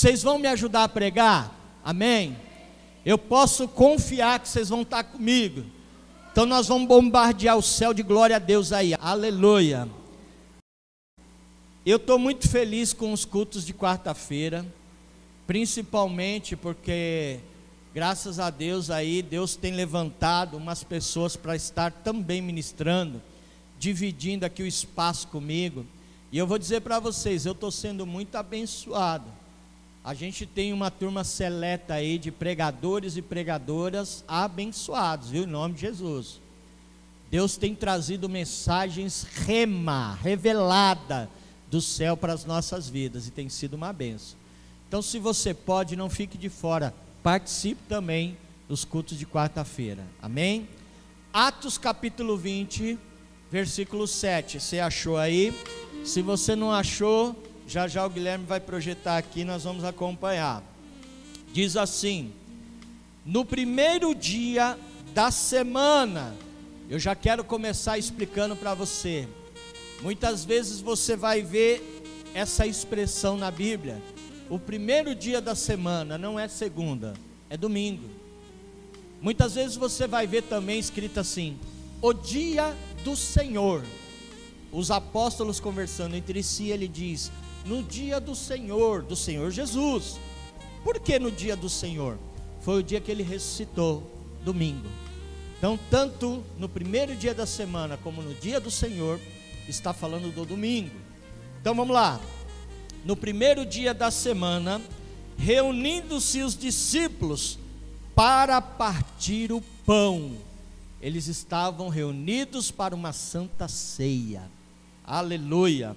Vocês vão me ajudar a pregar? Amém? Eu posso confiar que vocês vão estar comigo. Então nós vamos bombardear o céu de glória a Deus aí. Aleluia. Eu estou muito feliz com os cultos de quarta-feira, principalmente porque, graças a Deus aí, Deus tem levantado umas pessoas para estar também ministrando, dividindo aqui o espaço comigo. E eu vou dizer para vocês, eu estou sendo muito abençoado. A gente tem uma turma seleta aí de pregadores e pregadoras abençoados, viu? Em nome de Jesus. Deus tem trazido mensagens revelada do céu para as nossas vidas, e tem sido uma bênção. Então, se você pode, não fique de fora, participe também dos cultos de quarta-feira, amém? Atos capítulo 20, versículo 7, você achou aí? Se você não achou, já já o Guilherme vai projetar aqui, nós vamos acompanhar. Diz assim: no primeiro dia da semana, eu já quero começar explicando para você. Muitas vezes você vai ver essa expressão na Bíblia. O primeiro dia da semana não é segunda, é domingo. Muitas vezes você vai ver também escrito assim: o dia do Senhor. Os apóstolos conversando entre si, ele diz: no dia do Senhor Jesus. Por que no dia do Senhor? Foi o dia que ele ressuscitou, domingo. Então, tanto no primeiro dia da semana como no dia do Senhor, está falando do domingo. Então vamos lá. No primeiro dia da semana, reunindo-se os discípulos para partir o pão. Eles estavam reunidos para uma santa ceia. Aleluia.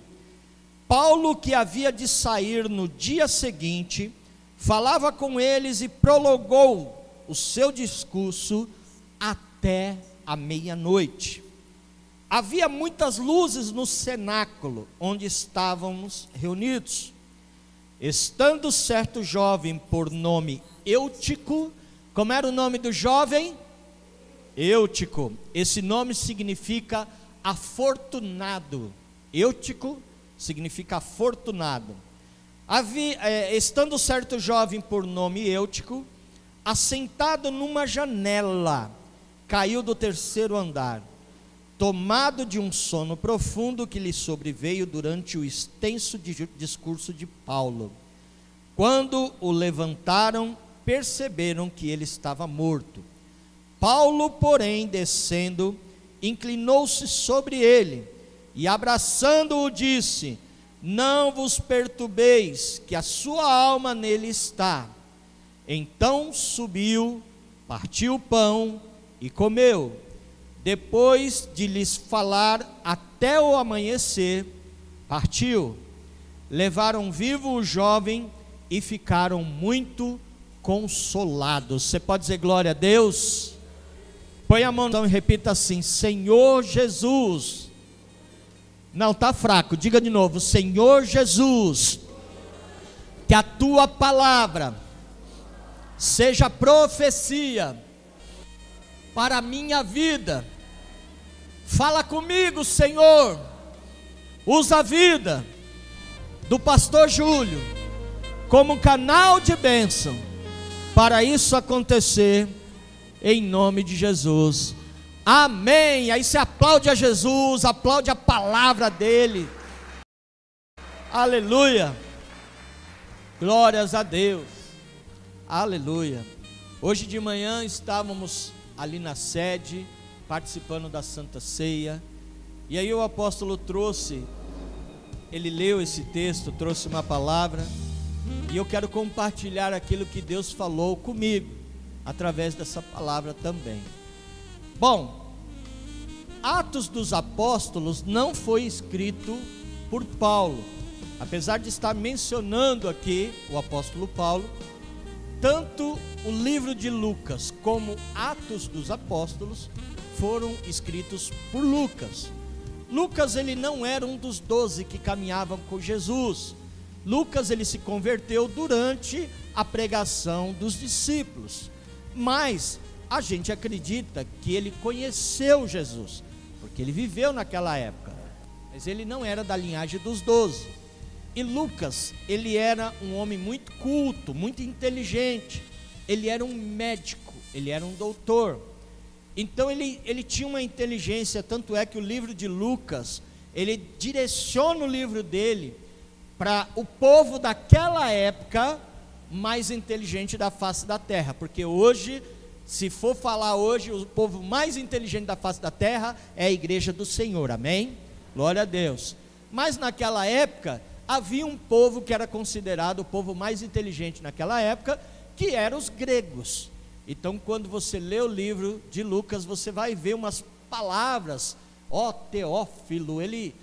Paulo, que havia de sair no dia seguinte, falava com eles e prolongou o seu discurso até a meia-noite. Havia muitas luzes no cenáculo onde estávamos reunidos. Estando certo jovem por nome Eutico. Como era o nome do jovem? Eutico. Esse nome significa afortunado. Eutico significa afortunado. Estando certo jovem por nome Eutico, assentado numa janela, caiu do terceiro andar, tomado de um sono profundo que lhe sobreveio durante o extenso discurso de Paulo. Quando o levantaram, perceberam que ele estava morto. Paulo, porém, descendo, inclinou-se sobre ele e, abraçando-o, disse: não vos perturbeis, que a sua alma nele está. Então subiu, partiu o pão e comeu. Depois de lhes falar até o amanhecer, partiu. Levaram vivo o jovem e ficaram muito consolados. Você pode dizer glória a Deus? Põe a mão e repita assim: Senhor Jesus. Não, está fraco, diga de novo: Senhor Jesus, que a tua palavra seja profecia para a minha vida. Fala comigo, Senhor. Usa a vida do pastor Júlio como canal de bênção para isso acontecer, em nome de Jesus. Amém. Aí você aplaude a Jesus, aplaude a palavra dele. Aleluia. Glórias a Deus. Aleluia. Hoje de manhã estávamos ali na sede, participando da Santa Ceia, e aí o apóstolo trouxe, ele leu esse texto, trouxe uma palavra, e eu quero compartilhar aquilo que Deus falou comigo, através dessa palavra também. Bom, Atos dos Apóstolos não foi escrito por Paulo, apesar de estar mencionando aqui o apóstolo Paulo. Tanto o livro de Lucas como Atos dos Apóstolos foram escritos por Lucas. Lucas, ele não era um dos 12 que caminhavam com Jesus. Lucas, ele se converteu durante a pregação dos discípulos, mas a gente acredita que ele conheceu Jesus, porque ele viveu naquela época, mas ele não era da linhagem dos 12. E Lucas, ele era um homem muito culto, muito inteligente. Ele era um médico, ele era um doutor. Então ele tinha uma inteligência, tanto é que o livro de Lucas, ele direciona o livro dele para o povo daquela época mais inteligente da face da terra. Porque hoje, se for falar hoje, o povo mais inteligente da face da terra é a igreja do Senhor, amém? Glória a Deus. Mas naquela época, havia um povo que era considerado o povo mais inteligente naquela época, que eram os gregos. Então, quando você lê o livro de Lucas, você vai ver umas palavras, ó Teófilo, ele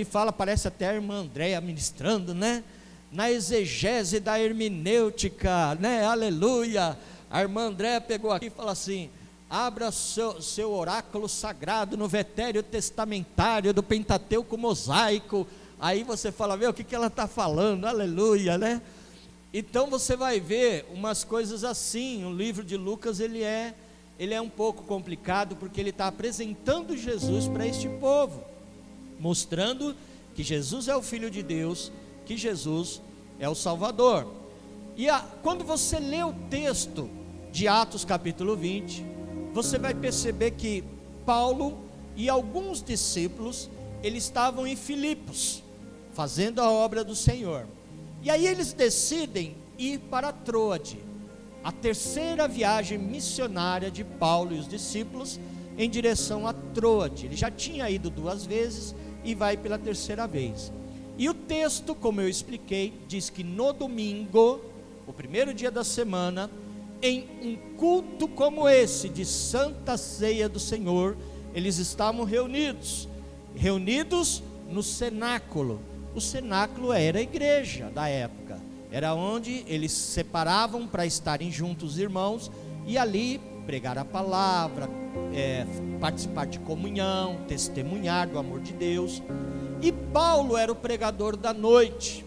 fala, parece até a irmã Andréia ministrando, né? Na exegese da hermenêutica, né? Aleluia. A irmã Andréia pegou aqui e falou assim: abra seu oráculo sagrado no Vetério Testamentário do Pentateuco Mosaico. Aí você fala, meu, o que ela está falando? Aleluia, né? Então você vai ver umas coisas assim. O livro de Lucas, ele é um pouco complicado, porque ele está apresentando Jesus para este povo, mostrando que Jesus é o Filho de Deus, que Jesus é o Salvador. E quando você lê o texto de Atos capítulo 20, você vai perceber que Paulo e alguns discípulos, eles estavam em Filipos, fazendo a obra do Senhor. E aí eles decidem ir para Troade, a terceira viagem missionária de Paulo e os discípulos em direção a Troade. Ele já tinha ido 2 vezes e vai pela terceira vez. E o texto, como eu expliquei, diz que no domingo, o primeiro dia da semana, em um culto como esse, de Santa Ceia do Senhor, eles estavam reunidos no cenáculo. O cenáculo era a igreja da época, era onde eles se separavam para estarem juntos os irmãos, e ali pregar a palavra, participar de comunhão, testemunhar do amor de Deus. E Paulo era o pregador da noite.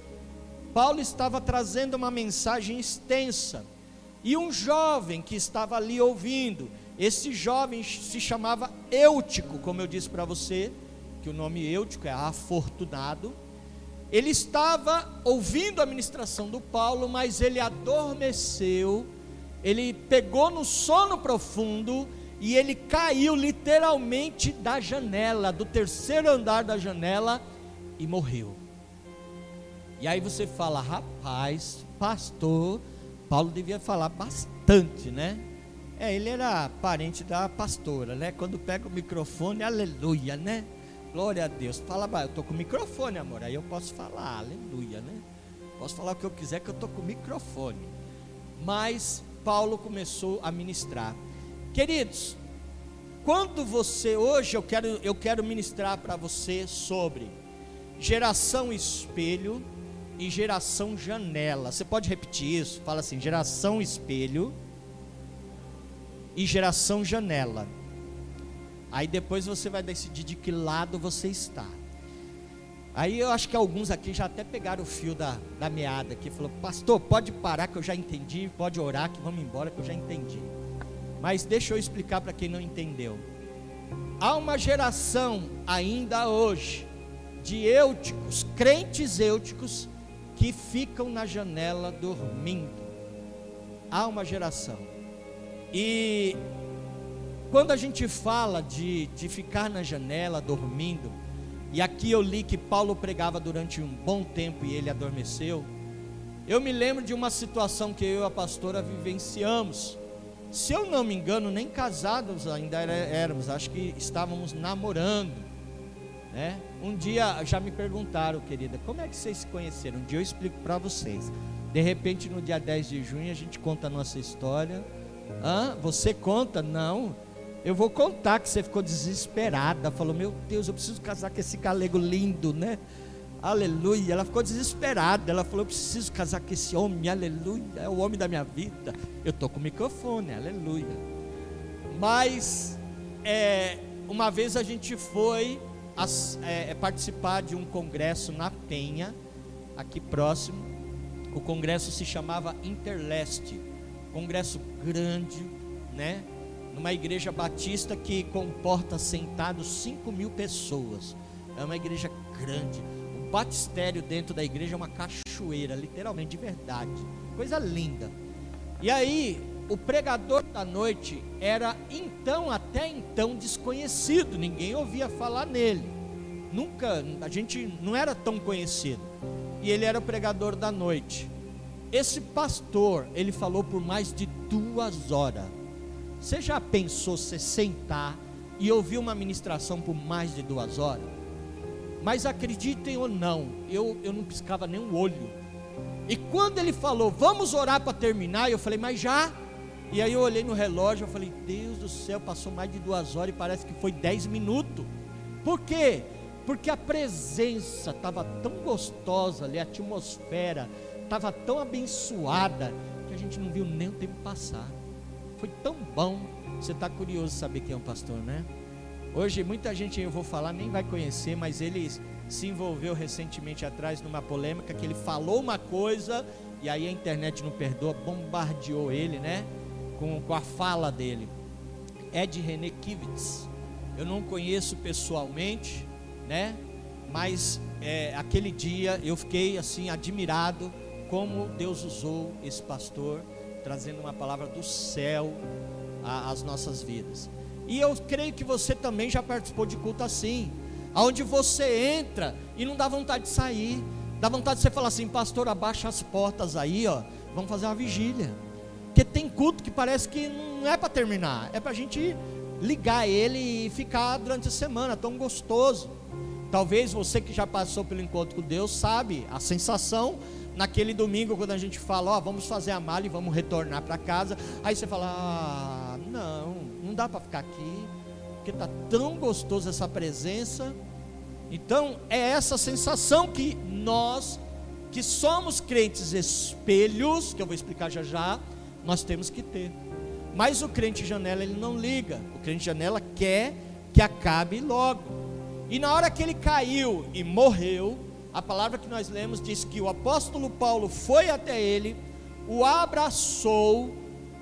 Paulo estava trazendo uma mensagem extensa, e um jovem que estava ali ouvindo, esse jovem se chamava Eutico, como eu disse para você, que o nome Eutico é afortunado. Ele estava ouvindo a ministração do Paulo, mas ele adormeceu, ele pegou no sono profundo, e ele caiu literalmente da janela, do terceiro andar da janela, e morreu. E aí você fala, rapaz, pastor, Paulo devia falar bastante, né? Ele era parente da pastora, né? Quando pega o microfone, aleluia, né? Glória a Deus. Fala, eu estou com o microfone, amor, aí eu posso falar, aleluia, né? Posso falar o que eu quiser, que eu estou com o microfone. Mas Paulo começou a ministrar. Queridos, quando você, hoje eu quero ministrar para você sobre geração espelho e geração janela. Você pode repetir isso? Fala assim: geração espelho e geração janela. Aí depois você vai decidir de que lado você está. Aí eu acho que alguns aqui já até pegaram o fio da meada aqui, falou: pastor, pode parar que eu já entendi, pode orar que vamos embora que eu já entendi. Mas deixa eu explicar para quem não entendeu. Há uma geração ainda hoje de eúticos, crentes eúticos, que ficam na janela dormindo. Há uma geração. E quando a gente fala de ficar na janela dormindo, e aqui eu li que Paulo pregava durante um bom tempo e ele adormeceu, eu me lembro de uma situação que eu e a pastora vivenciamos. Se eu não me engano, nem casados ainda éramos, acho que estávamos namorando, né? Um dia já me perguntaram, querida, como é que vocês se conheceram? Um dia eu explico para vocês. De repente, no dia 10 de junho, a gente conta a nossa história. Você conta? Não, eu vou contar que você ficou desesperada. Falou: meu Deus, eu preciso casar com esse galego lindo, né? Aleluia. Ela ficou desesperada. Ela falou: eu preciso casar com esse homem, aleluia, é o homem da minha vida. Eu estou com o microfone, aleluia. Mas uma vez a gente foi participar de um congresso na Penha, aqui próximo. O congresso se chamava Interleste, congresso grande, né? Numa igreja batista que comporta sentados 5.000 pessoas. É uma igreja grande. O batistério dentro da igreja é uma cachoeira, literalmente, de verdade, coisa linda. E aí, o pregador da noite era até então desconhecido, ninguém ouvia falar nele, nunca, a gente não era tão conhecido, e ele era o pregador da noite. Esse pastor, ele falou por mais de 2 horas. Você já pensou você sentar e ouvir uma ministração por mais de 2 horas? Mas acreditem ou não, eu não piscava nem um olho. E quando ele falou, vamos orar para terminar, eu falei, mas já? E aí eu olhei no relógio, eu falei, Deus do céu, passou mais de 2 horas e parece que foi 10 minutos. Por quê? Porque a presença estava tão gostosa ali, a atmosfera estava tão abençoada, que a gente não viu nem o tempo passar. Foi tão bom. Você está curioso de saber quem é o pastor, né? Hoje muita gente, eu vou falar, nem vai conhecer, mas ele se envolveu recentemente atrás numa polêmica, que ele falou uma coisa, e aí a internet não perdoa, bombardeou ele, né? Com a fala dele. Ed René Kivitz, eu não conheço pessoalmente, né? Mas aquele dia eu fiquei assim admirado como Deus usou esse pastor, trazendo uma palavra do céu às nossas vidas. E eu creio que você também já participou de culto assim, onde você entra e não dá vontade de sair, dá vontade de você falar assim, pastor, abaixa as portas aí, ó, vamos fazer uma vigília. Porque tem culto que parece que não é para terminar, é para a gente ligar ele e ficar durante a semana, tão gostoso. Talvez você que já passou pelo encontro com Deus sabe a sensação naquele domingo, quando a gente fala, ó, vamos fazer a mala e vamos retornar para casa. Aí você fala, não dá para ficar aqui, porque está tão gostoso essa presença. Então é essa sensação que nós, que somos crentes espelhos, que eu vou explicar já já, nós temos que ter. Mas o crente janela, ele não liga. O crente janela quer que acabe logo. E na hora que ele caiu e morreu, a palavra que nós lemos diz que o apóstolo Paulo foi até ele, o abraçou,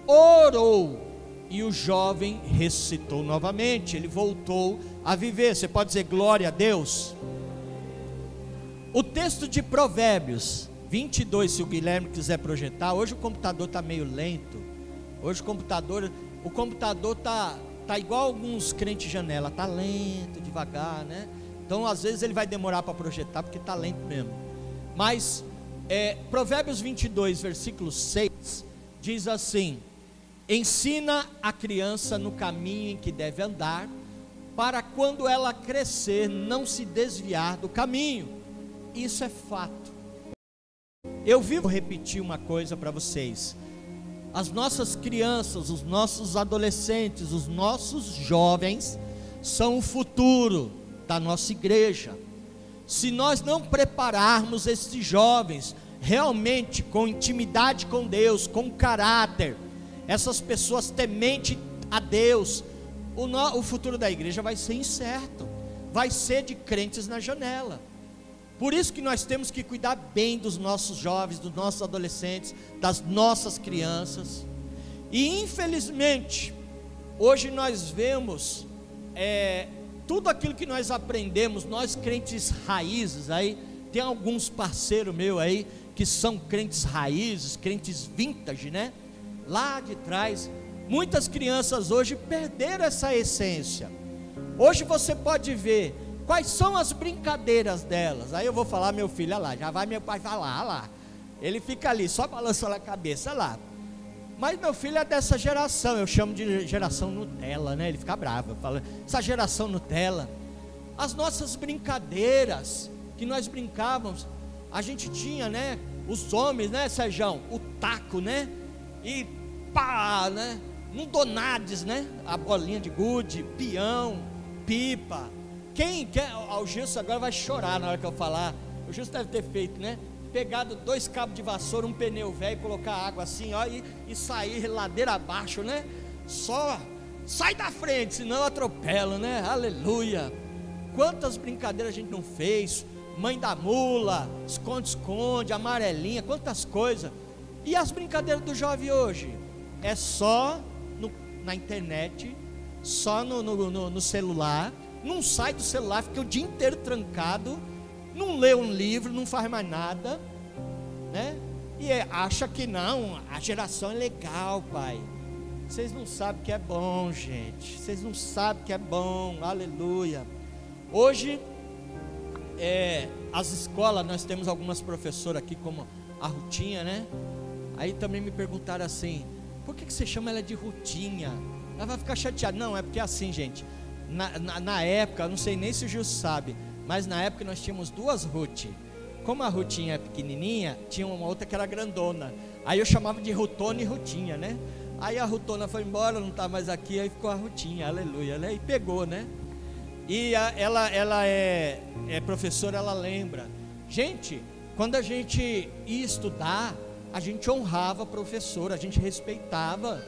orou, e o jovem ressuscitou novamente, ele voltou a viver. Você pode dizer glória a Deus? O texto de Provérbios 22, se o Guilherme quiser projetar, hoje o computador está meio lento, hoje o computador está igual alguns crentes janela, está lento, devagar, né? Então às vezes ele vai demorar para projetar, porque está lento mesmo. Mas Provérbios 22, versículo 6, diz assim: ensina a criança no caminho em que deve andar, para quando ela crescer não se desviar do caminho. Isso é fato. Eu vivo repetir uma coisa para vocês: as nossas crianças, os nossos adolescentes, os nossos jovens são o futuro da nossa igreja. Se nós não prepararmos esses jovens realmente com intimidade com Deus, com caráter, essas pessoas tementes a Deus, o futuro da igreja vai ser incerto, vai ser de crentes na janela. Por isso que nós temos que cuidar bem dos nossos jovens, dos nossos adolescentes, das nossas crianças. E infelizmente, hoje nós vemos tudo aquilo que nós aprendemos, nós crentes raízes, aí tem alguns parceiros meus aí, que são crentes raízes, crentes vintage, né? Lá de trás, muitas crianças hoje perderam essa essência. Hoje você pode ver quais são as brincadeiras delas. Aí eu vou falar, meu filho, olha lá, já vai meu pai falar, olha lá, ele fica ali, só balançando a cabeça, olha lá. Mas meu filho é dessa geração, eu chamo de geração Nutella, né? Ele fica bravo, fala, essa geração Nutella. As nossas brincadeiras, que nós brincávamos, a gente tinha, né? Os homens, né, Sérgio? O taco, né? E pá, né? Não donades, né? A bolinha de gude, peão, pipa. Quem quer, o Gilson agora vai chorar na hora que eu falar. O Gilson deve ter feito, né? Pegado 2 cabos de vassoura, um pneu velho, colocar água assim, ó, e sair ladeira abaixo, né? Só sai da frente, senão eu atropelo, né? Aleluia. Quantas brincadeiras a gente não fez? Mãe da mula, esconde-esconde, amarelinha, quantas coisas. E as brincadeiras do jovem hoje? É só na internet, só no celular. Não sai do celular, fica o dia inteiro trancado. não lê um livro, não faz mais nada, né? E acha que não, a geração é legal, pai. Vocês não sabem que é bom, gente. Vocês não sabem que é bom, aleluia. Hoje, as escolas, nós temos algumas professoras aqui, como a Rutinha, né? Aí também me perguntaram assim: por que você chama ela de Rutinha? Ela vai ficar chateada. Não, é porque assim, gente, na época, eu não sei nem se o Gil sabe, mas na época nós tínhamos duas Ruth. Como a Rutinha é pequenininha, tinha uma outra que era grandona. Aí eu chamava de Rutona e Rutinha, né? Aí a Rutona foi embora, não está mais aqui, aí ficou a Rutinha, aleluia, né? E pegou, né? E ela é professora, ela lembra. Gente, quando a gente ia estudar, a gente honrava a professora, a gente respeitava.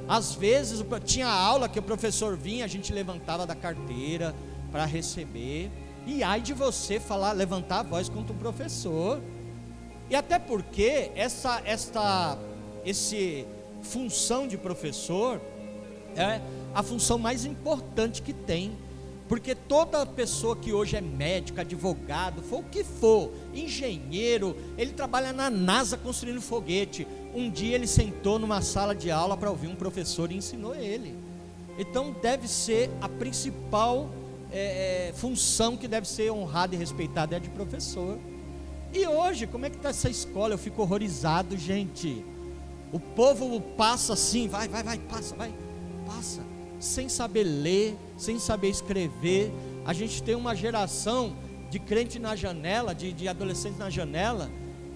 Às vezes tinha aula que o professor vinha, a gente levantava da carteira para receber. E ai de você levantar a voz contra o professor. E até porque essa função de professor é a função mais importante que tem. Porque toda pessoa que hoje é médico, advogado, for o que for, engenheiro, ele trabalha na NASA construindo foguete. Um dia ele sentou numa sala de aula para ouvir um professor e ensinou ele. Então deve ser a principal função que deve ser honrada e respeitada, é a de professor. E hoje, como é que está essa escola? Eu fico horrorizado, gente. O povo passa assim, passa, sem saber ler, sem saber escrever. A gente tem uma geração de crente na janela, de adolescentes na janela,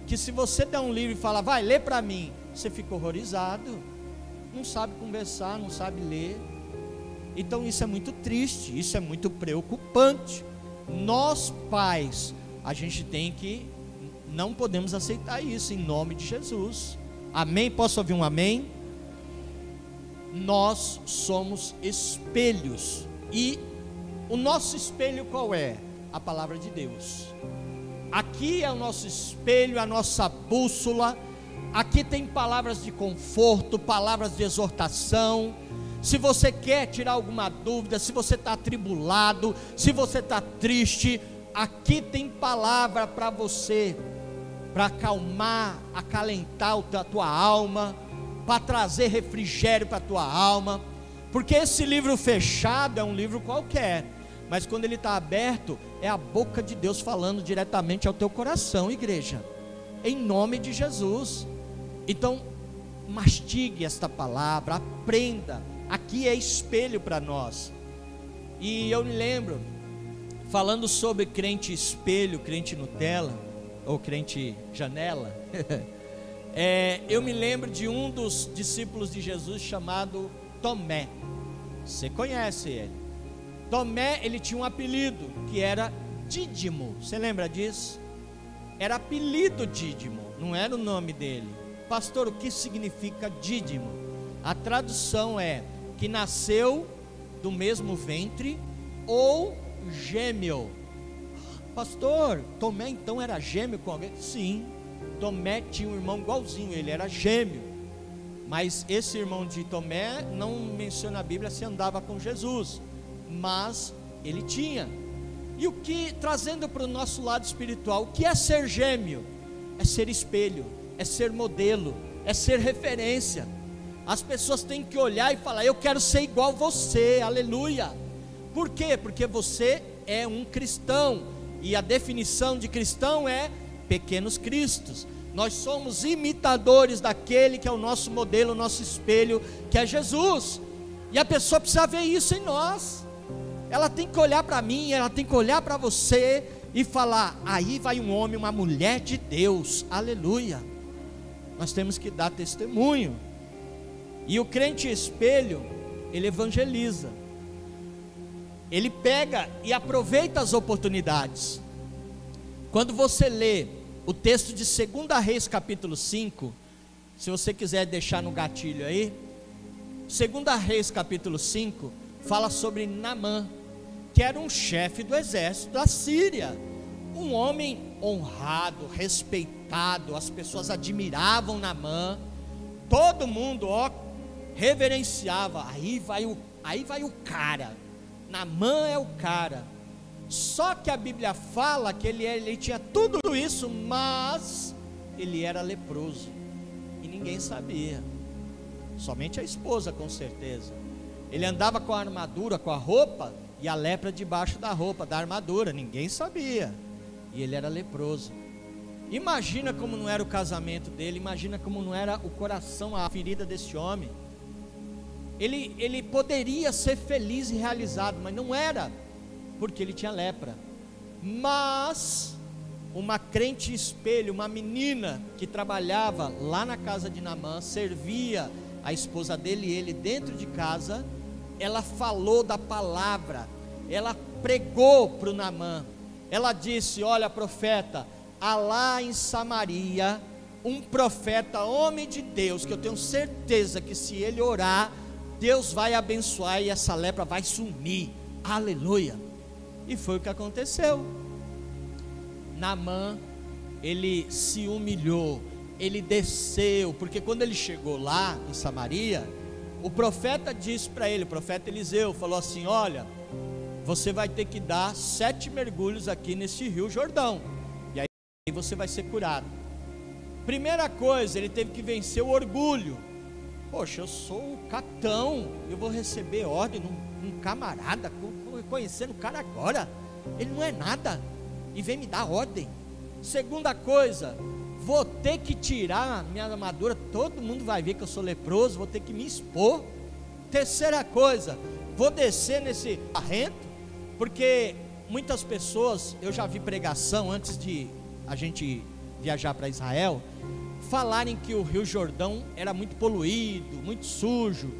que se você der um livro e falar, vai, lê para mim, você fica horrorizado, não sabe conversar, não sabe ler. Então isso é muito triste, isso é muito preocupante. Nós pais, a gente não podemos aceitar isso, em nome de Jesus. Amém? Posso ouvir um amém? Nós somos espelhos, e o nosso espelho qual é? A palavra de Deus. Aqui é o nosso espelho, a nossa bússola. Aqui tem palavras de conforto, palavras de exortação. Se você quer tirar alguma dúvida, se você está atribulado, se você está triste, aqui tem palavra para você, para acalmar, acalentar a tua alma, para trazer refrigério para a tua alma. Porque esse livro fechado é um livro qualquer, mas quando ele está aberto, é a boca de Deus falando diretamente ao teu coração, igreja, em nome de Jesus. Então mastigue esta palavra, aprenda. Aqui é espelho para nós. E eu me lembro, falando sobre crente espelho, crente Nutella, ou crente janela, eu me lembro de um dos discípulos de Jesus chamado Tomé. Você conhece ele? Tomé, ele tinha um apelido que era Dídimo. Você lembra disso? Era apelido Dídimo, não era o nome dele. Pastor, o que significa Dídimo? A tradução é que nasceu do mesmo ventre ou gêmeo. Pastor, Tomé então era gêmeo com alguém? Sim, Tomé tinha um irmão igualzinho, ele era gêmeo. Mas esse irmão de Tomé não menciona a Bíblia se andava com Jesus, mas ele tinha. E o que, trazendo para o nosso lado espiritual, o que é ser gêmeo? É ser espelho, é ser modelo, é ser referência. As pessoas têm que olhar e falar, eu quero ser igual você, aleluia. Por quê? Porque você é um cristão, e a definição de cristão é pequenos cristos. Nós somos imitadores daquele que é o nosso modelo, o nosso espelho, que é Jesus. E a pessoa precisa ver isso em nós. Ela tem que olhar para mim, ela tem que olhar para você e falar, aí vai um homem, uma mulher de Deus, aleluia. Nós temos que dar testemunho. E o crente espelho, ele evangeliza, ele pega e aproveita as oportunidades. Quando você lê o texto de 2 Reis capítulo 5, se você quiser deixar no gatilho aí, 2 Reis capítulo 5, fala sobre Naamã, que era um chefe do exército da Síria, um homem honrado, respeitado, as pessoas admiravam Naamã, todo mundo, reverenciava. Aí vai o cara, Naamã é o cara. Só que a Bíblia fala que ele tinha tudo isso, mas ele era leproso, e ninguém sabia, somente a esposa com certeza. Ele andava com a armadura, com a roupa, e a lepra debaixo da roupa, da armadura, ninguém sabia, e ele era leproso. Imagina como não era o casamento dele, imagina como não era o coração, a ferida desse homem. Ele poderia ser feliz e realizado, mas não era, porque ele tinha lepra. Mas uma crente espelho, uma menina que trabalhava lá na casa de Naamã, servia a esposa dele e ele dentro de casa, ela falou da palavra, ela pregou para o Naamã. Ela disse: olha, profeta, há lá em Samaria um profeta, homem de Deus, que eu tenho certeza que se ele orar, Deus vai abençoar e essa lepra vai sumir. Aleluia. E foi o que aconteceu. Naamã, ele se humilhou, ele desceu, porque quando ele chegou lá em Samaria, o profeta disse para ele, o profeta Eliseu, falou assim: olha, você vai ter que dar 7 mergulhos aqui nesse rio Jordão, e aí você vai ser curado. Primeira coisa, ele teve que vencer o orgulho. Poxa, eu sou o capitão, eu vou receber ordem de um camarada, conhecendo o cara agora, ele não é nada, e vem me dar ordem. Segunda coisa, vou ter que tirar minha armadura, todo mundo vai ver que eu sou leproso, vou ter que me expor. Terceira coisa, vou descer nesse barrento, porque muitas pessoas, eu já vi pregação antes de a gente viajar para Israel, falarem que o Rio Jordão era muito poluído, muito sujo,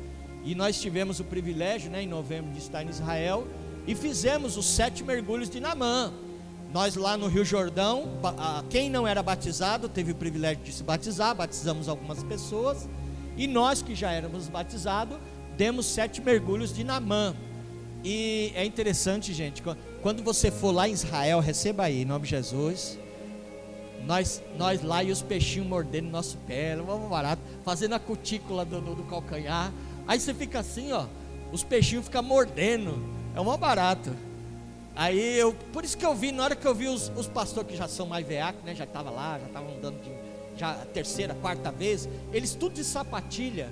e nós tivemos o privilégio, em novembro, de estar em Israel, e fizemos os 7 mergulhos de Naamã. Nós lá no Rio Jordão, quem não era batizado, teve o privilégio de se batizar, batizamos algumas pessoas, e nós que já éramos batizados, demos 7 mergulhos de Naamã. E é interessante, gente, quando você for lá em Israel, receba aí, em nome de Jesus, nós lá e os peixinhos mordendo nosso pé, vamos barato, fazendo a cutícula do calcanhar, aí você fica assim, ó, os peixinhos ficam mordendo, é uma barato. Aí por isso que eu vi, na hora que eu vi os pastores que já são mais veacos, já estavam lá, já estavam andando já a terceira, quarta vez, eles tudo de sapatilha.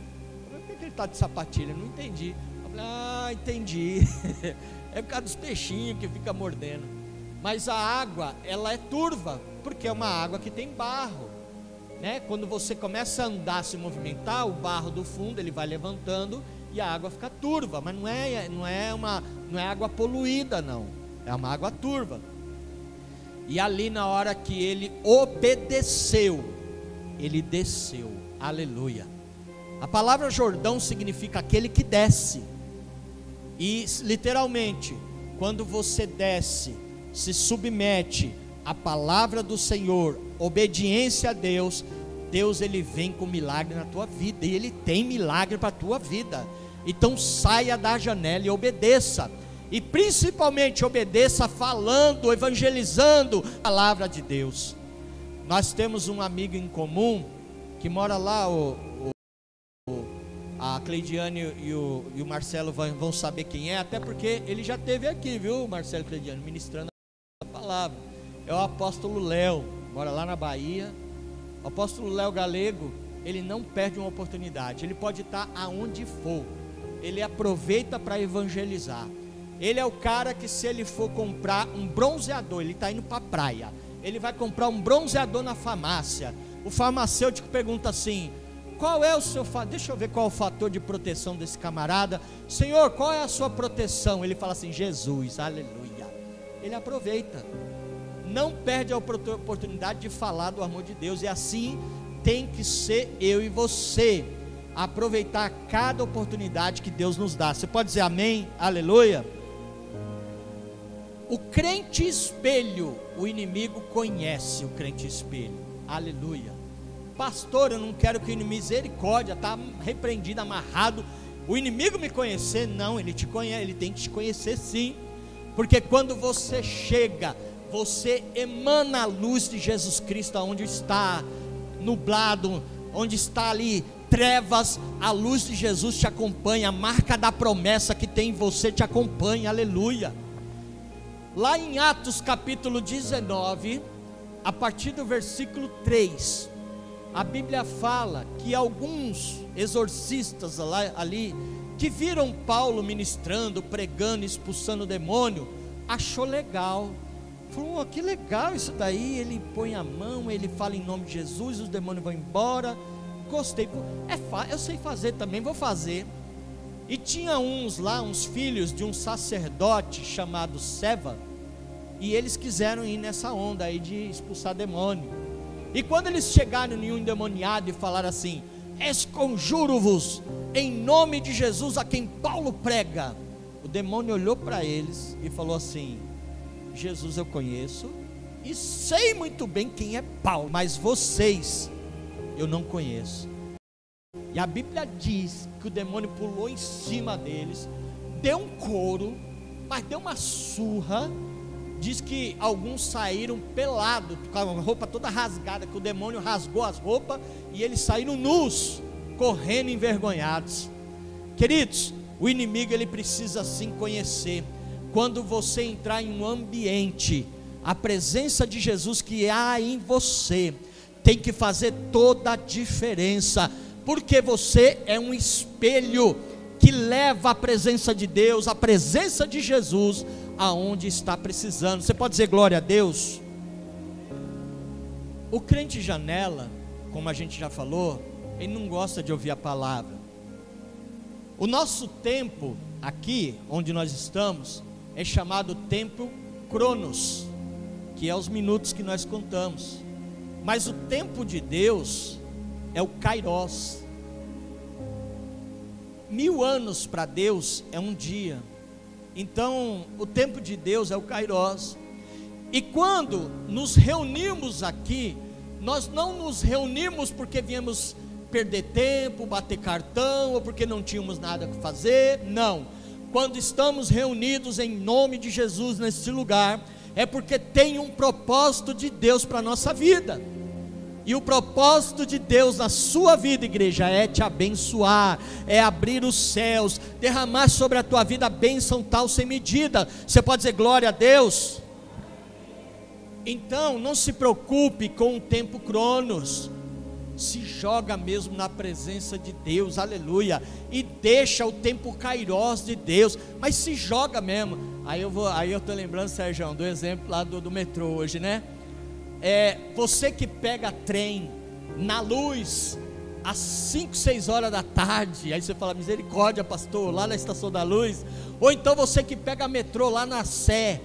Por que ele está de sapatilha? Eu não entendi. Eu falei, entendi. É por causa dos peixinhos que fica mordendo. Mas a água, ela é turva, porque é uma água que tem barro, Quando você começa a andar, se movimentar, o barro do fundo ele vai levantando e a água fica turva, mas não é água poluída, não, é uma água turva. E ali na hora que ele obedeceu, ele desceu, aleluia. A palavra Jordão significa aquele que desce, e literalmente, quando você desce, se submete à palavra do Senhor, obediência a Deus, Deus ele vem com milagre na tua vida, e ele tem milagre para a tua vida. Então saia da janela e obedeça, e principalmente obedeça falando, evangelizando a palavra de Deus. Nós temos um amigo em comum que mora lá, a Cleidiane e o Marcelo vão saber quem é, até porque ele já esteve aqui, viu, Marcelo e Cleidiane, ministrando a palavra. É o apóstolo Léo, mora lá na Bahia. O apóstolo Léo Galego, ele não perde uma oportunidade, ele pode estar aonde for, ele aproveita para evangelizar. Ele é o cara que, se ele for comprar um bronzeador, ele está indo para a praia, ele vai comprar um bronzeador na farmácia, o farmacêutico pergunta assim: qual é o seu deixa eu ver qual é o fator de proteção desse camarada. Senhor, qual é a sua proteção? Ele fala assim: Jesus, aleluia. Ele aproveita, não perde a oportunidade de falar do amor de Deus. E assim tem que ser eu e você, aproveitar cada oportunidade que Deus nos dá. Você pode dizer amém? Aleluia. O crente espelho, o inimigo conhece o crente espelho, aleluia. Pastor, eu não quero que o inimigo, misericórdia, está repreendido, amarrado, o inimigo me conhecer. Não, ele te conhece, ele tem que te conhecer sim, porque quando você chega, você emana a luz de Jesus Cristo, onde está nublado, onde está ali trevas, a luz de Jesus te acompanha, a marca da promessa que tem em você te acompanha, aleluia. Lá em Atos capítulo 19, a partir do versículo 3, a Bíblia fala que alguns exorcistas ali, que viram Paulo ministrando, pregando, expulsando o demônio, achou legal. Falou: oh, que legal isso daí, ele põe a mão, ele fala em nome de Jesus, os demônios vão embora. Gostei, eu sei fazer também, vou fazer. E tinha uns lá, uns filhos de um sacerdote chamado Seva, e eles quiseram ir nessa onda aí de expulsar demônio. E quando eles chegaram em um endemoniado e falaram assim: esconjuro-vos em nome de Jesus a quem Paulo prega, o demônio olhou para eles e falou assim: Jesus eu conheço e sei muito bem quem é Paulo, mas vocês eu não conheço. E a Bíblia diz que o demônio pulou em cima deles, deu um couro, mas deu uma surra. Diz que alguns saíram pelados, com a roupa toda rasgada, que o demônio rasgou as roupas e eles saíram nus, correndo envergonhados. Queridos, o inimigo ele precisa sim conhecer. Quando você entrar em um ambiente, a presença de Jesus que há em você tem que fazer toda a diferença, porque você é um espelho que leva a presença de Deus, a presença de Jesus aonde está precisando. Você pode dizer glória a Deus? O crente janela, como a gente já falou, ele não gosta de ouvir a palavra. O nosso tempo aqui, onde nós estamos, é chamado tempo Cronos, que é os minutos que nós contamos. Mas o tempo de Deus é o Kairos. 1000 anos para Deus é um dia. Então o tempo de Deus é o Kairos. E quando nos reunimos aqui, nós não nos reunimos porque viemos perder tempo, bater cartão, ou porque não tínhamos nada para fazer. Não. Quando estamos reunidos em nome de Jesus nesse lugar, é porque tem um propósito de Deus para a nossa vida. E o propósito de Deus na sua vida, igreja, é te abençoar, é abrir os céus, derramar sobre a tua vida a bênção tal sem medida. Você pode dizer glória a Deus? Então não se preocupe com o tempo Cronos, se joga mesmo na presença de Deus, aleluia, e deixa o tempo Kairos de Deus, mas se joga mesmo. Aí eu estou lembrando, Sérgio, do exemplo lá do metrô hoje, né? Você que pega trem na luz às 5, 6 horas da tarde, aí você fala: misericórdia, pastor, lá na Estação da Luz. Ou então você que pega metrô lá na Sé,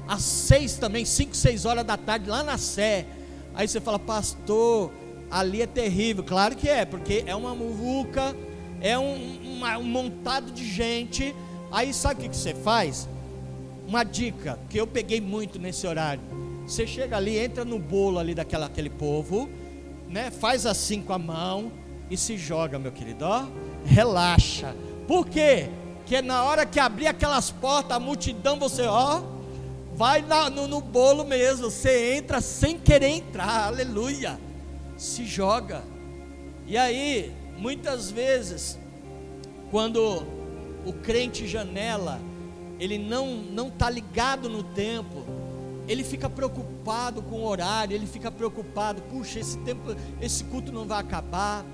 às 6 também, 5, 6 horas da tarde, lá na Sé. Aí você fala: pastor, ali é terrível. Claro que é, porque é uma muvuca, é um montado de gente. Aí sabe o que você faz? Uma dica que eu peguei muito nesse horário: você chega ali, entra no bolo ali daquele povo, né? Faz assim com a mão e se joga, meu querido, ó, relaxa. Por quê? Porque na hora que abrir aquelas portas, a multidão, você, ó, vai no bolo mesmo, você entra sem querer entrar, aleluia, se joga. E aí, muitas vezes, quando o crente janela, ele não está ligado no tempo, ele fica preocupado com o horário, ele fica preocupado: puxa, esse culto não vai acabar.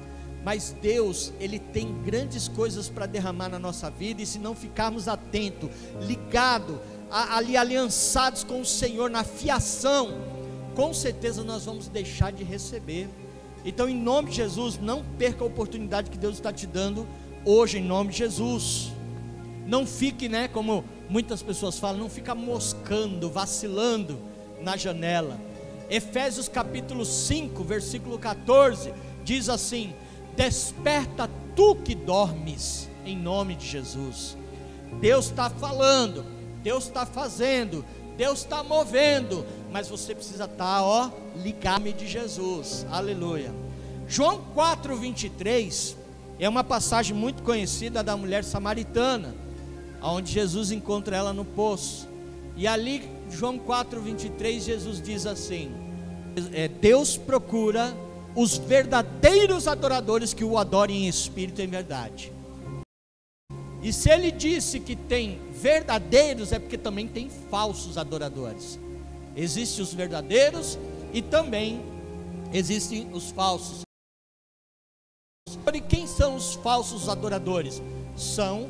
Mas Deus, Ele tem grandes coisas para derramar na nossa vida, e se não ficarmos atentos, ligados, ali aliançados com o Senhor, na fiação, com certeza nós vamos deixar de receber. Então, em nome de Jesus, não perca a oportunidade que Deus está te dando hoje, em nome de Jesus. Não fique, né, como muitas pessoas falam, não fica moscando, vacilando na janela. Efésios capítulo 5, versículo 14, diz assim: desperta tu que dormes, em nome de Jesus. Deus está falando, Deus está fazendo, Deus está movendo, mas você precisa estar, ligado de Jesus, aleluia. João 4, 23, é uma passagem muito conhecida da mulher samaritana, onde Jesus encontra ela no poço. E ali, João 4, 23, Jesus diz assim: Deus procura os verdadeiros adoradores que o adorem em espírito e em verdade. E se ele disse que tem verdadeiros, é porque também tem falsos adoradores. Existem os verdadeiros e também existem os falsos. E quem são os falsos adoradores? São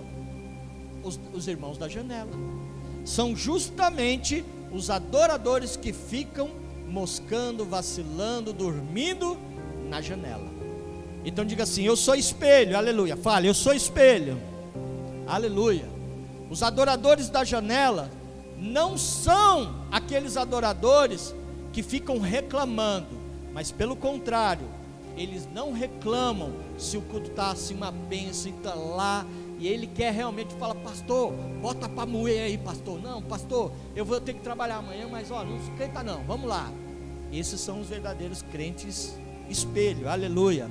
os irmãos da janela. São justamente os adoradores que ficam moscando, vacilando, dormindo na janela. Então diga assim: eu sou espelho, aleluia. Fale, eu sou espelho, aleluia. Os adoradores da janela não são aqueles adoradores que ficam reclamando, mas pelo contrário, eles não reclamam se o culto está assim uma bênção e está lá, e ele quer realmente falar: pastor, bota para moer aí, pastor. Não, pastor, eu vou ter que trabalhar amanhã, mas ó, não esquenta não, vamos lá. Esses são os verdadeiros crentes espelho, aleluia.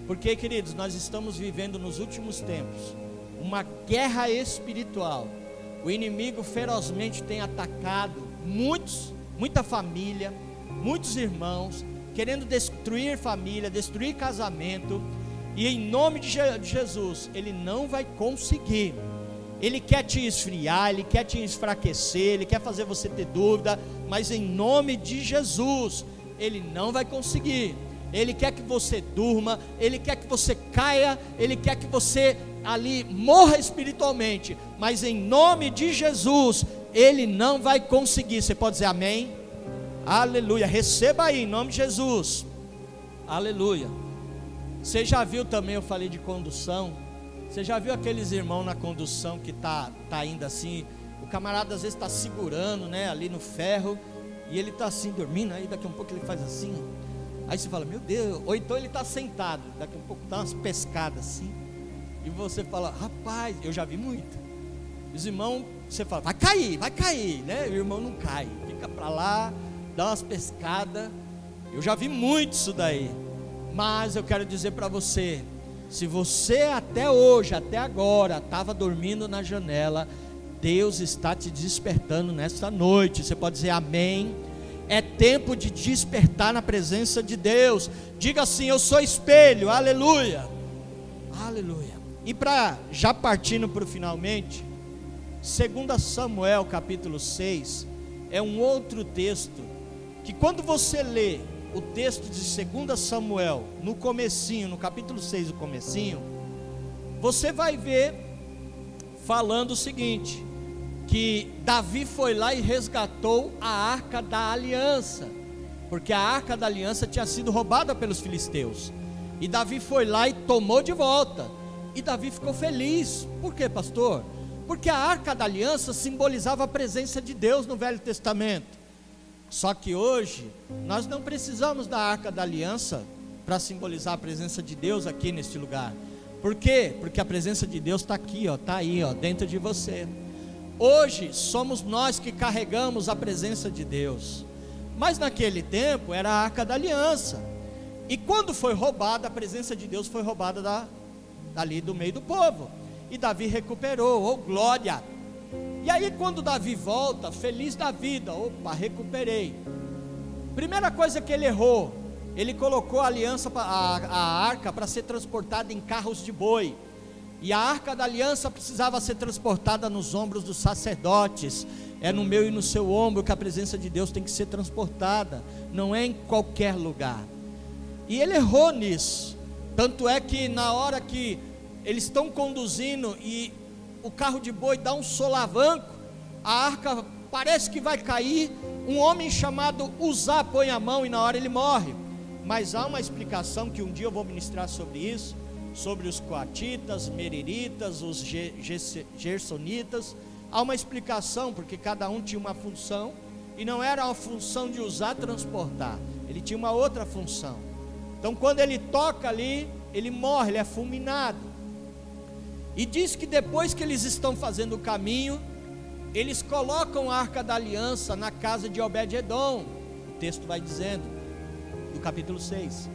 Porque, queridos, nós estamos vivendo nos últimos tempos uma guerra espiritual. O inimigo ferozmente tem atacado muita família, muitos irmãos, querendo destruir família, destruir casamento. E em nome de Jesus, ele não vai conseguir. Ele quer te esfriar, ele quer te enfraquecer, ele quer fazer você ter dúvida, mas em nome de Jesus, ele não vai conseguir. Ele quer que você durma, ele quer que você caia, ele quer que você ali morra espiritualmente, mas em nome de Jesus, ele não vai conseguir. Você pode dizer amém? Aleluia, receba aí em nome de Jesus, aleluia. Você já viu também, eu falei de condução, você já viu aqueles irmãos na condução que tá indo assim, o camarada às vezes está segurando, né, ali no ferro, e ele está assim dormindo, aí daqui a um pouco ele faz assim, aí você fala: meu Deus, ou então ele está sentado, daqui a pouco dá umas pescadas assim, e você fala: rapaz, eu já vi muito. Os irmãos, você fala: vai cair, né, o irmão não cai, fica para lá, dá umas pescadas. Eu já vi muito isso daí. Mas eu quero dizer para você, se você até hoje, até agora, estava dormindo na janela, Deus está te despertando nesta noite. Você pode dizer amém? É tempo de despertar na presença de Deus. Diga assim: eu sou espelho, aleluia, aleluia. E para já partindo para o finalmente, 2 Samuel capítulo 6, é um outro texto, que quando você lê o texto de 2 Samuel, no comecinho, no capítulo 6, o comecinho, você vai ver, falando o seguinte, que Davi foi lá e resgatou a arca da aliança, porque a arca da aliança tinha sido roubada pelos filisteus, e Davi foi lá e tomou de volta, e Davi ficou feliz. Por quê, pastor? Porque a arca da aliança simbolizava a presença de Deus no Velho Testamento. Só que hoje, nós não precisamos da arca da aliança para simbolizar a presença de Deus aqui neste lugar. Por quê? Porque a presença de Deus está aqui, está aí, dentro de você. Hoje, somos nós que carregamos a presença de Deus. Mas naquele tempo, era a arca da aliança. E quando foi roubada, a presença de Deus foi roubada dali do meio do povo. E Davi recuperou, oh glória! E aí quando Davi volta, feliz da vida, opa, recuperei. Primeira coisa que ele errou, ele colocou a aliança, a arca para ser transportada em carros de boi. E a arca da aliança precisava ser transportada nos ombros dos sacerdotes. É no meu e no seu ombro que a presença de Deus tem que ser transportada, não é em qualquer lugar. E ele errou nisso. Tanto é que na hora que eles estão conduzindo e o carro de boi dá um solavanco, a arca parece que vai cair, um homem chamado Uzá põe a mão e na hora ele morre. Mas há uma explicação que um dia eu vou ministrar sobre isso, sobre os coatitas, meriritas, os gersonitas. Há uma explicação, porque cada um tinha uma função, e não era a função de Uzá transportar, ele tinha uma outra função. Então quando ele toca ali, ele morre, ele é fulminado. E diz que depois que eles estão fazendo o caminho, eles colocam a arca da aliança na casa de Obed-edom. O texto vai dizendo, do capítulo 6.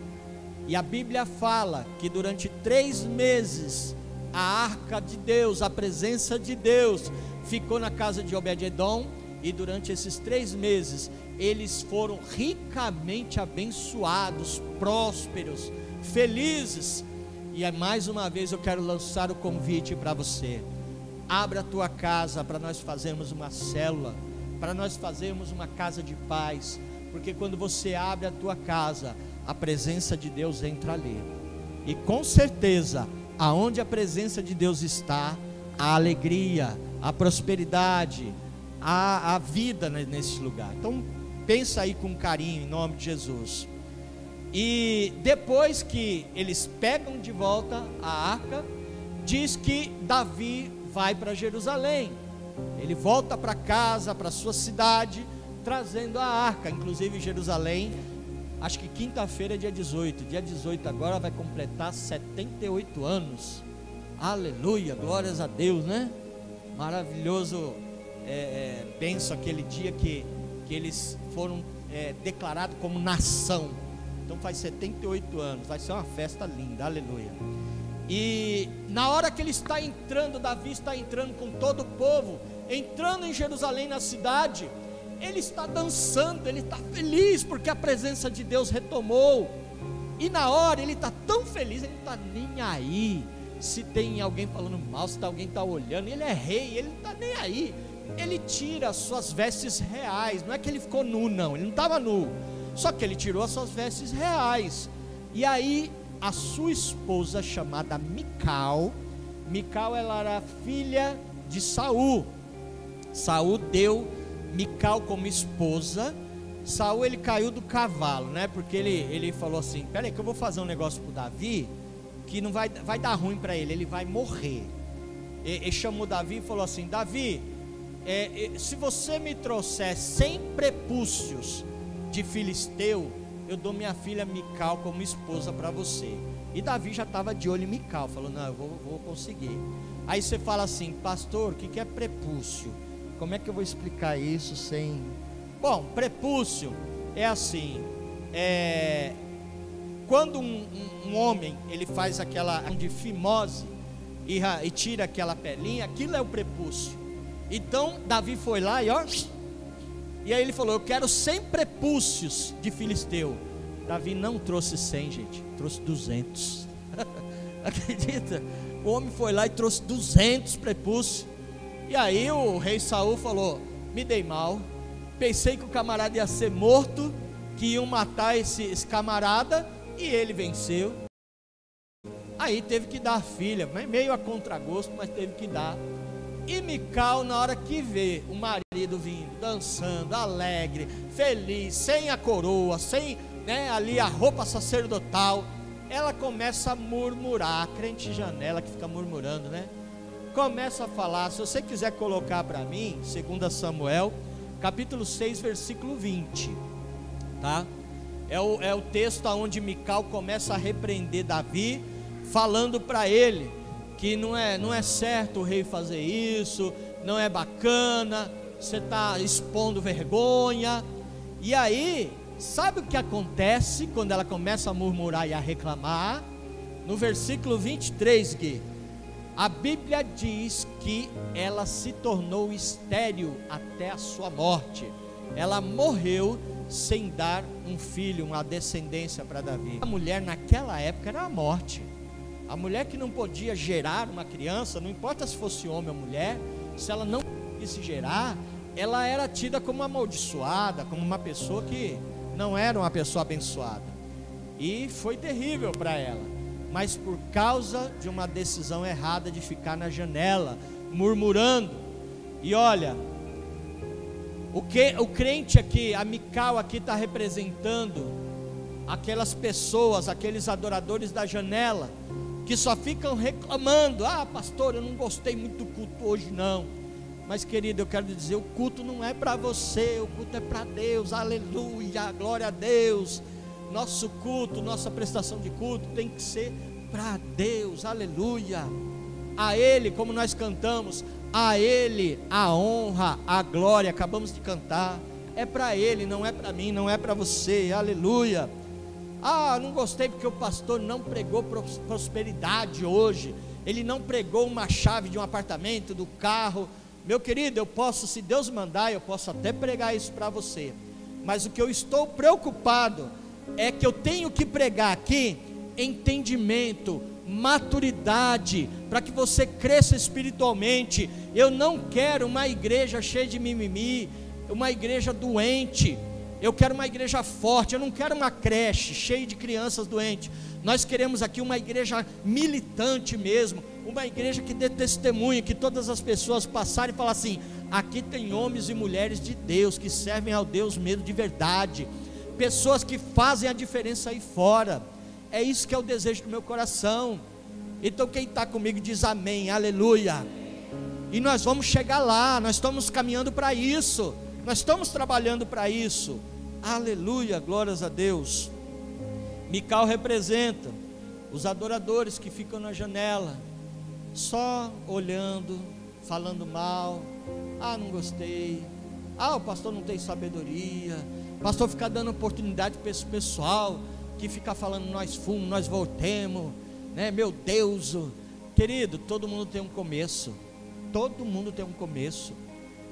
E a Bíblia fala que durante 3 meses, a arca de Deus, a presença de Deus, ficou na casa de Obed-edom. E durante esses 3 meses, eles foram ricamente abençoados, prósperos, felizes. E mais uma vez eu quero lançar o convite para você. Abra a tua casa para nós fazermos uma célula, para nós fazermos uma casa de paz, porque quando você abre a tua casa, a presença de Deus entra ali, e com certeza, aonde a presença de Deus está, a alegria, a prosperidade, a vida nesse lugar. Então pensa aí com carinho, em nome de Jesus. E depois que eles pegam de volta a arca, diz que Davi vai para Jerusalém, ele volta para casa, para sua cidade, trazendo a arca. Inclusive Jerusalém, acho que quinta-feira é dia 18 agora vai completar 78 anos, aleluia, glórias a Deus, né? Maravilhoso, penso aquele dia que eles foram declarados como nação. Então faz 78 anos, vai ser uma festa linda, aleluia. E na hora que ele está entrando, Davi está entrando com todo o povo, entrando em Jerusalém, na cidade, ele está dançando, ele está feliz, porque a presença de Deus retomou. E na hora ele está tão feliz, ele não está nem aí se tem alguém falando mal, se alguém está olhando. Ele é rei, ele não está nem aí. Ele tira as suas vestes reais, não é que ele ficou nu, não, ele não estava nu, só que ele tirou as suas vestes reais. E aí a sua esposa, chamada Mical, ela era filha de Saul. Saul deu Mical como esposa. Saul, ele caiu do cavalo, né? Porque ele falou assim: peraí que eu vou fazer um negócio para o Davi, que não vai dar ruim para ele vai morrer. Ele chamou Davi e falou assim: Davi, se você me trouxer 100 prepúcios de filisteu, eu dou minha filha Mical como esposa para você. E Davi já estava de olho em Mical, falou: não, eu vou conseguir. Aí você fala assim: pastor, o que é prepúcio? Como é que eu vou explicar isso sem... Bom, prepúcio é assim, quando um homem, ele faz aquela de fimose e tira aquela pelinha, aquilo é o prepúcio. Então Davi foi lá e aí ele falou: eu quero 100 prepúcios de filisteu. Davi não trouxe 100, gente, trouxe 200. Acredita? O homem foi lá e trouxe 200 prepúcios. E aí o rei Saul falou: me dei mal, pensei que o camarada ia ser morto, que iam matar esse camarada, e ele venceu. Aí teve que dar a filha, meio a contragosto, mas teve que dar. E Mical, na hora que vê o marido vindo, dançando, alegre, feliz, sem a coroa, sem ali a roupa sacerdotal, ela começa a murmurar. Crente janela que fica murmurando, né? Começa a falar. Se você quiser colocar para mim, 2 Samuel, capítulo 6, versículo 20, tá? É o texto onde Mical começa a repreender Davi, falando para ele que não é certo o rei fazer isso, não é bacana, você está expondo vergonha. E aí, sabe o que acontece quando ela começa a murmurar e a reclamar? No versículo 23, Gui, a Bíblia diz que ela se tornou estéril até a sua morte. Ela morreu sem dar um filho, uma descendência para Davi. A mulher naquela época era a morte. A mulher que não podia gerar uma criança, não importa se fosse homem ou mulher, se ela não conseguisse gerar, ela era tida como amaldiçoada, como uma pessoa que não era uma pessoa abençoada. E foi terrível para ela. Mas por causa de uma decisão errada de ficar na janela, murmurando. E olha, o crente aqui, a Mical aqui está representando aquelas pessoas, aqueles adoradores da janela, que só ficam reclamando: ah, pastor, eu não gostei muito do culto hoje não. Mas querido, eu quero dizer, o culto não é para você, o culto é para Deus, aleluia, glória a Deus. Nosso culto, nossa prestação de culto tem que ser para Deus, aleluia. A Ele, como nós cantamos, a Ele a honra, a glória, acabamos de cantar, é para Ele, não é para mim, não é para você, aleluia. Ah, não gostei porque o pastor não pregou prosperidade hoje, ele não pregou uma chave de um apartamento, do carro. Meu querido, eu posso, se Deus mandar, eu posso até pregar isso para você, mas o que eu estou preocupado é que eu tenho que pregar aqui entendimento, maturidade, para que você cresça espiritualmente. Eu não quero uma igreja cheia de mimimi, uma igreja doente. Eu quero uma igreja forte. Eu não quero uma creche cheia de crianças doentes. Nós queremos aqui uma igreja militante mesmo, uma igreja que dê testemunho, que todas as pessoas passarem e falem assim: aqui tem homens e mulheres de Deus, que servem ao Deus mesmo de verdade, pessoas que fazem a diferença aí fora. É isso que é o desejo do meu coração. Então quem está comigo diz amém, aleluia. E nós vamos chegar lá, nós estamos caminhando para isso, nós estamos trabalhando para isso, aleluia, glórias a Deus. Mical representa os adoradores que ficam na janela, só olhando, falando mal. Ah, não gostei. Ah, o pastor não tem sabedoria. O pastor fica dando oportunidade para esse pessoal que fica falando: nós fomos, nós voltemos, né? Meu Deus, querido, todo mundo tem um começo. Todo mundo tem um começo.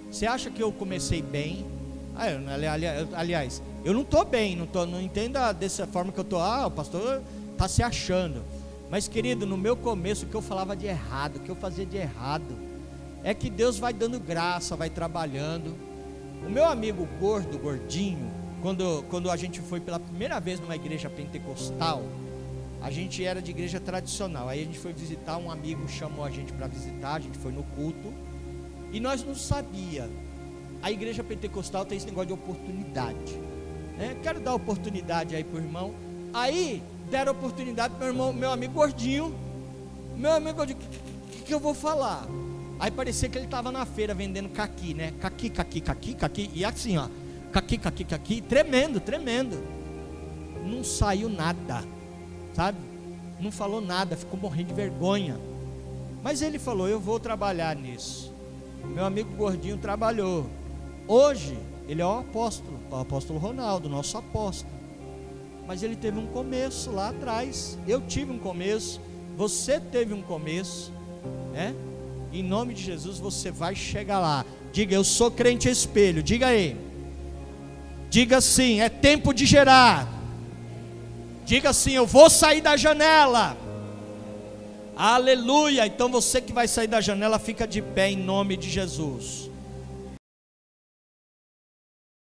Você acha que eu comecei bem? Aliás, eu não estou bem, não entenda dessa forma que eu estou. Ah, o pastor está se achando. Mas querido, no meu começo, o que eu falava de errado, o que eu fazia de errado, é que Deus vai dando graça, vai trabalhando. O meu amigo gordinho, quando a gente foi pela primeira vez numa igreja pentecostal, a gente era de igreja tradicional. Aí a gente foi visitar, um amigo chamou a gente para visitar, a gente foi no culto, e nós não sabia. A igreja pentecostal tem esse negócio de oportunidade, né? Quero dar oportunidade aí para o irmão. Aí deram oportunidade para meu amigo gordinho. Meu amigo gordinho, o que eu vou falar? Aí parecia que ele estava na feira vendendo caqui, né? Caqui, e assim, ó, caqui, tremendo. Não saiu nada, sabe? Não falou nada, ficou morrendo de vergonha. Mas ele falou: eu vou trabalhar nisso. Meu amigo gordinho trabalhou. Hoje ele é o apóstolo Ronaldo, nosso apóstolo. Mas ele teve um começo lá atrás. Eu tive um começo, você teve um começo, né? Em nome de Jesus você vai chegar lá. Diga: eu sou crente espelho. Diga aí. Diga assim: é tempo de gerar. Diga assim: eu vou sair da janela. Aleluia. Então você que vai sair da janela, fica de pé em nome de Jesus.